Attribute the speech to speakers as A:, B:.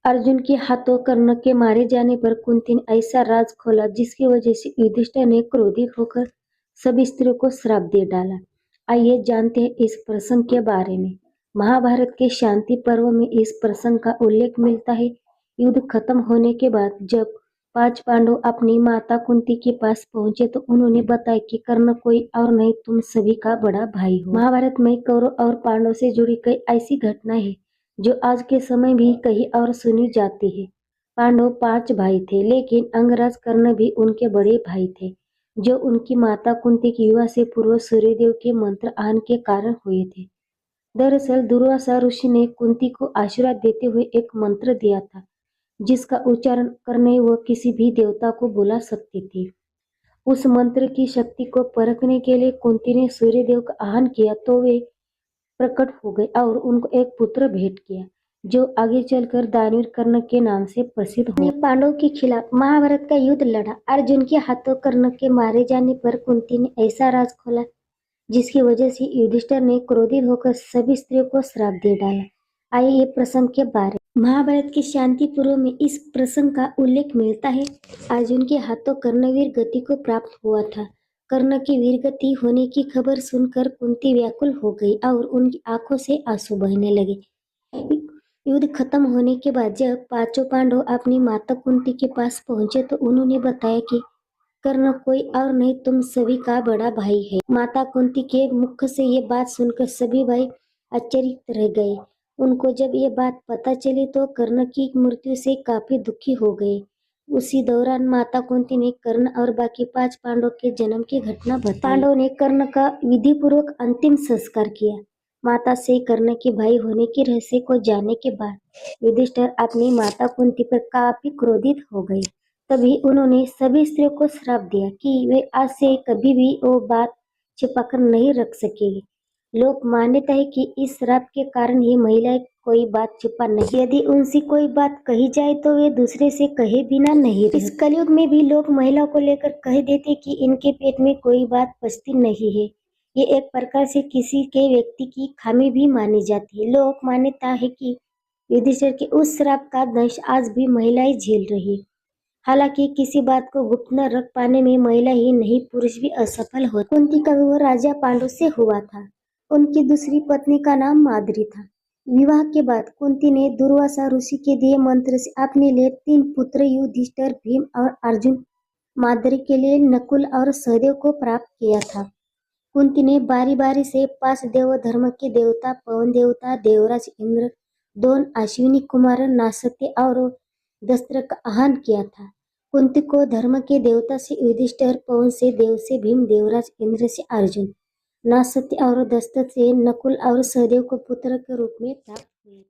A: अर्जुन के हाथों कर्ण के मारे जाने पर कुंती ने ऐसा राज खोला जिसकी वजह से युधिष्ठिर ने क्रोधित होकर सभी स्त्रियों को श्राप दे डाला। आइए जानते हैं इस प्रसंग के बारे में। महाभारत के शांति पर्व में इस प्रसंग का उल्लेख मिलता है। युद्ध खत्म होने के बाद जब 5 पांडव अपनी माता कुंती के पास पहुंचे तो उन्होंने बताया कि कर्ण कोई और नहीं, तुम सभी का बड़ा भाई हो। महाभारत में कौरव और पांडव से जुड़ी कई ऐसी घटनाएं हैं जो आज के समय भी कहीं और सुनी जाती है। पांडव 5 भाई थे, लेकिन अंगराज कर्ण भी उनके बड़े भाई थे, जो उनकी माता कुंती की विवाह से पूर्व सूर्यदेव के मंत्र आन के कारण हुए थे। दरअसल दुर्वासा ऋषि ने कुंती को आशीर्वाद देते हुए एक मंत्र दिया था, जिसका उच्चारण करने वह किसी भी देवता को बुला सकती थी। उस मंत्र की शक्ति को परखने के लिए कुंती ने सूर्यदेव का आह्वान किया तो वे प्रकट हो गए और उनको एक पुत्र भेंट किया, जो आगे चलकर दानवीर कर्ण के नाम से प्रसिद्ध हुआ। पांडवों के खिलाफ महाभारत का युद्ध लड़ा। अर्जुन के हाथों कर्ण के मारे जाने पर कुंती ने ऐसा राज खोला जिसकी वजह से युधिष्ठिर ने क्रोधित होकर सभी स्त्रियों को श्राप दे डाला। आइए ये प्रसंग के बारे में। महाभारत के शांति पर्व में इस प्रसंग का उल्लेख मिलता है। अर्जुन के हाथों कर्णवीर गति को प्राप्त हुआ था। कर्ण की वीरगति होने की खबर सुनकर कुंती व्याकुल हो गई और उनकी आंखों से आंसू बहने लगे। युद्ध खत्म होने के बाद जब 5 पांडव अपनी माता कुंती के पास पहुंचे तो उन्होंने बताया कि कर्ण कोई और नहीं, तुम सभी का बड़ा भाई है। माता कुंती के मुख से ये बात सुनकर सभी भाई आश्चर्यचकित रह गए। उनको जब ये बात पता चली तो कर्ण की मृत्यु से काफी दुखी हो गए। उसी दौरान माता कुंती ने कर्ण और बाकी 5 पांडवों के जन्म की घटना बताई। पांडवों ने कर्ण का विधि पूर्वक अंतिम संस्कार किया। माता से कर्ण के भाई होने के रहस्य को जानने के बाद युधिष्ठिर अपनी माता कुंती पर काफी क्रोधित हो गए। तभी उन्होंने सभी स्त्रियों को श्राप दिया कि वे आज से कभी भी वो बात छिपाकर नहीं रख सकेगी। लोग मान्यता है कि इस श्राप के कारण ही महिलाएं कोई बात छिपा नहीं, यदि उनसे कोई बात कही जाए तो वे दूसरे से कहे बिना नहीं रह। इस कलयुग में भी लोग महिलाओं को लेकर कह देते कि इनके पेट में कोई बात पचती नहीं है। ये एक प्रकार से किसी के व्यक्ति की खामी भी मानी जाती है। लोग मान्यता है कि युधिष्ठिर के उस श्राप का दंश आज भी महिलाएं झेल रही है। हालांकि किसी बात को गुप्त न रख पाने में महिला ही नहीं पुरुष भी असफल हो। कुंती का विवाह राजा पांडु से हुआ था। उनकी दूसरी पत्नी का नाम माद्री था। विवाह के बाद कुंती ने दुर्वासा ऋषि के दिए मंत्र से अपने लिए 3 पुत्र युधिष्ठिर, भीम और अर्जुन, माद्री के लिए नकुल और सहदेव को प्राप्त किया था। कुंती ने बारी बारी से 5 देव धर्म के देवता पवन देवता, देवराज इंद्र, 2 अश्विनी कुमार नासत्य और दस्त्र का आह्वान किया था। कुंती को धर्म के देवता से युधिष्ठिर, पवन से देव से भीम, देवराज इंद्र से अर्जुन, नासत्य और दस्त्र से नकुल और सहदेव को पुत्र के रूप में प्राप्त हुए।